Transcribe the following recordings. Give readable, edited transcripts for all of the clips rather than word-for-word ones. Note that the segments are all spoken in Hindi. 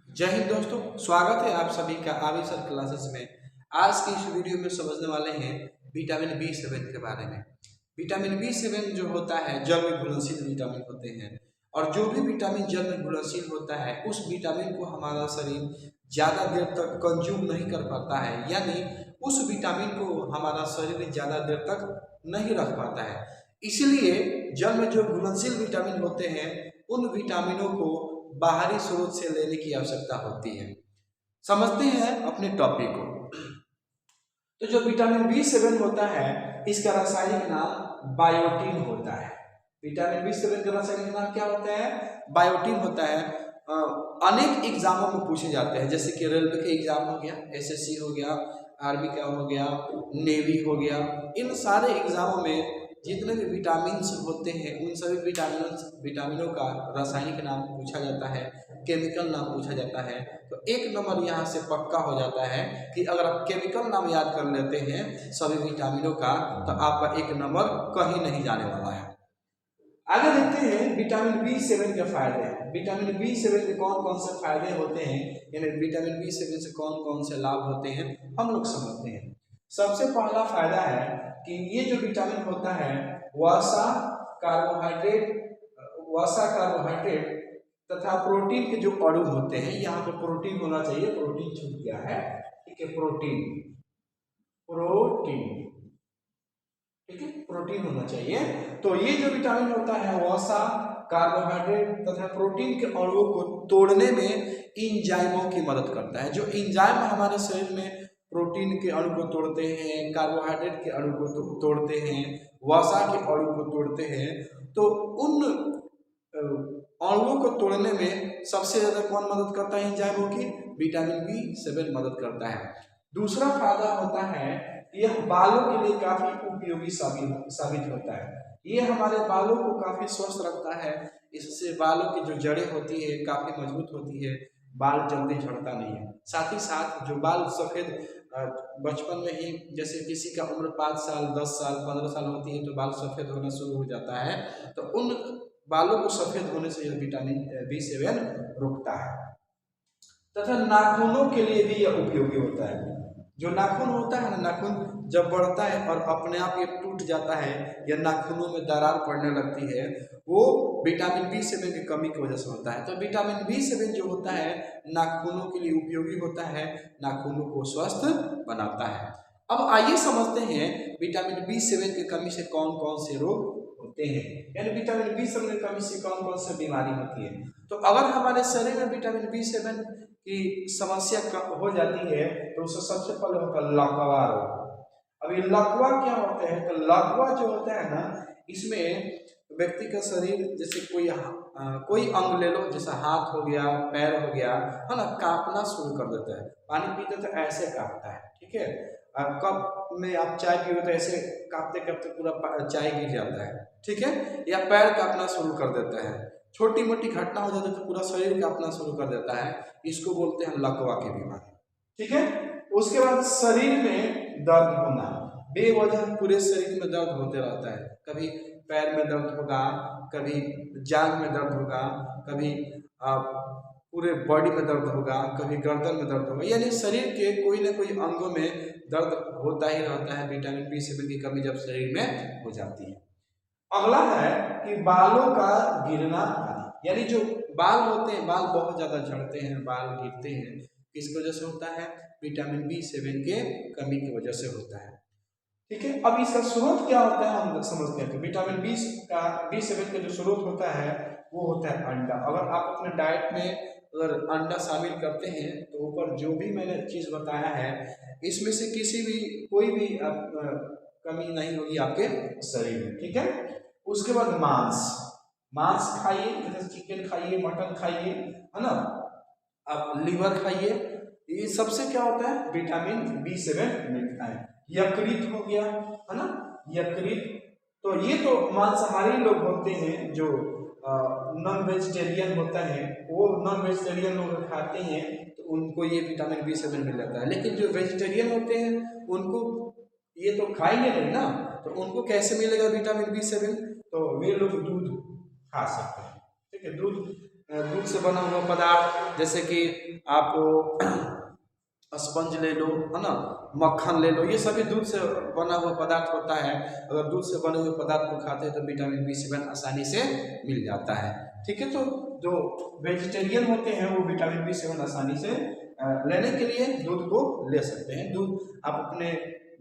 जय हिंद दोस्तों, स्वागत है आप सभी का आवी सर क्लासेस में। आज की इस वीडियो में समझने वाले हैं विटामिन B7 के बारे में। विटामिन B7 जो होता है जल में घुलनशील विटामिन होते हैं, और जो भी विटामिन जल में घुलनशील होता है उस विटामिन को हमारा शरीर ज़्यादा देर तक कंज्यूम नहीं कर पाता है, यानी उस विटामिन को हमारा शरीर ज़्यादा देर तक नहीं रख पाता है। इसलिए जल में जो घुलनशील विटामिन होते हैं उन विटामिनों को बाहरी स्रोत से लेने की आवश्यकता होती है। समझते हैं अपने टॉपिक को। तो जो विटामिन B7 होता है इसका रासायनिक नाम बायोटीन होता है। विटामिन B7 का रासायनिक नाम क्या होता है? बायोटीन होता है। अनेक एग्जामों में पूछे जाते हैं, जैसे कि रेलवे के एग्जाम हो गया, SSC हो गया, आर्मी का हो गया, नेवी हो गया। इन सारे एग्जामों में जितने भी विटामिन होते हैं उन सभी विटामिनों का रासायनिक नाम पूछा जाता है, केमिकल नाम पूछा जाता है। तो एक नंबर यहाँ से पक्का हो जाता है कि अगर आप केमिकल नाम याद कर लेते हैं सभी विटामिनों का तो आपका एक नंबर कहीं नहीं जाने वाला है। आगे देखते हैं विटामिन B7 के फायदे। विटामिन B7 के कौन कौन से फायदे होते हैं, यानी विटामिन B7 से कौन कौन से लाभ होते हैं हम लोग समझते हैं। सबसे पहला फायदा है कि ये जो विटामिन होता है वसा कार्बोहाइड्रेट तथा प्रोटीन के जो अणु होते हैं, यहाँ पे प्रोटीन होना चाहिए, प्रोटीन छूट गया है, ठीक है, प्रोटीन ठीक है, प्रोटीन होना चाहिए। तो ये जो विटामिन होता है वसा कार्बोहाइड्रेट तथा प्रोटीन के अणुओं को तोड़ने में इंजाइमों की मदद करता है। जो इंजाइम हमारे शरीर में प्रोटीन के अणु को तोड़ते हैं, कार्बोहाइड्रेट के अणु को तोड़ते हैं, वसा के अणु को तोड़ते हैं, तो उन अणुओं को तोड़ने में सबसे ज्यादा कौन मदद करता है इंजाइमों की? विटामिन B7 मदद करता है। दूसरा फायदा होता है यह बालों के लिए काफी उपयोगी साबित होता है। ये हमारे बालों को काफी स्वस्थ रखता है। इससे बालों की जो जड़ें होती है काफी मजबूत होती है, बाल जल्दी झड़ता नहीं है। साथ ही साथ जो बाल सफेद बचपन में ही, जैसे किसी का उम्र 5 साल 10 साल 15 साल होती है तो बाल सफेद होना शुरू हो जाता है, तो उन बालों को सफेद होने से यह विटामिन B7 रोकता है। तथा नाखूनों के लिए भी यह उपयोगी होता है। जो नाखून होता है ना, नाखून जब बढ़ता है और अपने आप ये टूट जाता है या नाखूनों में दरार पड़ने लगती है, वो विटामिन B7 की कमी की वजह से होता है। तो विटामिन B7 जो होता है नाखूनों के लिए उपयोगी होता है, नाखूनों को स्वस्थ बनाता है। अब आइए समझते हैं विटामिन B7 की कमी से कौन कौन से रोग होते हैं, यानी विटामिन B7 की कमी से कौन कौन से बीमारी होती है। तो अगर हमारे शरीर में विटामिन B7 की समस्या हो जाती है तो उससे सबसे पहले होता है लकवा रोग। अब ये लकवा क्या होता है? तो लकवा जो होता है ना, इसमें व्यक्ति का शरीर, जैसे कोई अंग ले लो, जैसे हाथ हो गया, पैर हो गया, है ना, कांपना शुरू कर देता है। पानी पीते तो ऐसे कांपता है, ठीक है। कप में आप चाय पियो तो ऐसे कांपते कांपते पूरा चाय गिर जाता है, ठीक है, या पैर कांपना शुरू कर देता है। छोटी मोटी घटना हो जाती है तो पूरा शरीर कांपना शुरू कर देता है। इसको बोलते हैं लकवा की बीमारी, ठीक है। उसके बाद शरीर में दर्द होना, बेवजह पूरे शरीर में दर्द होते रहता है। कभी पैर में दर्द होगा, कभी जांघ में दर्द होगा, कभी पूरे बॉडी में दर्द होगा, कभी गर्दन में दर्द होगा, यानी शरीर के कोई ना कोई अंगों में दर्द होता ही रहता है विटामिन B7 की कमी जब शरीर में हो जाती है। अगला है कि बालों का गिरना आदि, यानी जो बाल होते हैं, बाल बहुत ज्यादा झड़ते हैं, बाल गिरते हैं, किसकी वजह से होता है? विटामिन B7 के कमी की वजह से होता है, ठीक है। अब इसका स्रोत क्या होता है हम समझते हैं। तो विटामिन B7 का जो स्रोत होता है वो होता है अंडा। अगर आप अपने डाइट में अगर अंडा शामिल करते हैं तो ऊपर जो भी मैंने चीज बताया है इसमें से किसी भी कोई भी कमी नहीं होगी आपके शरीर में, ठीक है। उसके बाद मांस खाइए, जैसे चिकन खाइए, मटन खाइए, है ना, आप लीवर खाइए। ये सबसे क्या होता है? विटामिन B7 मिलता है। यकृत हो गया, है ना, यकृत, तो ये तो मांसाहारी लोग होते हैं। जो नॉन वेजिटेरियन होता है, वो नॉन वेजिटेरियन लोग खाते हैं तो उनको ये विटामिन B7 मिल जाता है। लेकिन जो वेजिटेरियन होते हैं उनको ये तो खाएंगे नहीं ना, तो उनको कैसे मिलेगा विटामिन B7? तो वे लोग दूध खा सकते हैं, ठीक है। दूध से बना हुआ पदार्थ, जैसे कि आप स्पंज ले लो, है ना, मक्खन ले लो, ये सभी दूध से बना हुआ पदार्थ होता है। अगर दूध से बने हुए पदार्थ को खाते हैं तो विटामिन B7 आसानी से मिल जाता है। ठीक है, तो जो वेजिटेरियन होते हैं वो विटामिन B7 आसानी से लेने के लिए दूध को ले सकते हैं। दूध आप अपने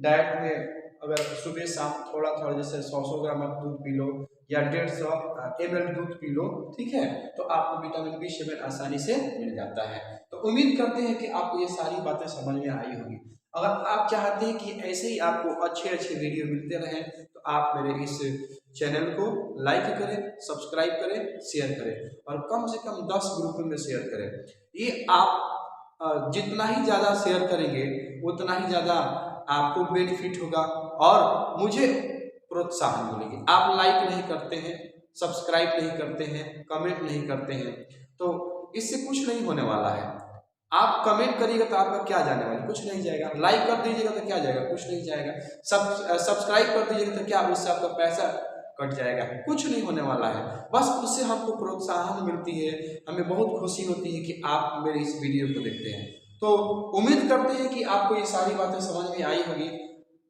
डाइट में अगर सुबह शाम थोड़ा थोड़ा, जैसे 100 ग्राम आप दूध पी लो या 150 ml दूध पी लो, ठीक है, तो आपको विटामिन B7 आसानी से मिल जाता है। तो उम्मीद करते हैं कि आपको ये सारी बातें समझ में आई होगी। अगर आप चाहते हैं कि ऐसे ही आपको अच्छे अच्छे वीडियो मिलते रहें तो आप मेरे इस चैनल को लाइक करें, सब्सक्राइब करें, शेयर करें और कम से कम 10 ग्रुपों में शेयर करें। ये आप जितना ही ज़्यादा शेयर करेंगे उतना ही ज़्यादा आपको बेनिफिट होगा और मुझे प्रोत्साहन मिलेगी। आप लाइक नहीं करते हैं, सब्सक्राइब नहीं करते हैं, कमेंट नहीं करते हैं, तो इससे कुछ नहीं होने वाला है। आप कमेंट करिएगा तो आपका क्या जाने वाला, कुछ नहीं जाएगा। लाइक कर दीजिएगा तो क्या जाएगा, कुछ नहीं जाएगा। सब्सक्राइब कर दीजिएगा तो क्या उससे आपका पैसा कट जाएगा, कुछ नहीं होने वाला है। बस उससे हमको प्रोत्साहन मिलती है, हमें बहुत खुशी होती है कि आप मेरे इस वीडियो को देखते हैं। तो उम्मीद करते हैं कि आपको ये सारी बातें समझ में आई होगी।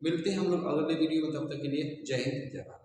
मिलते हैं हम लोग अगले वीडियो में, तब तक के लिए जय हिंद, जय भारत।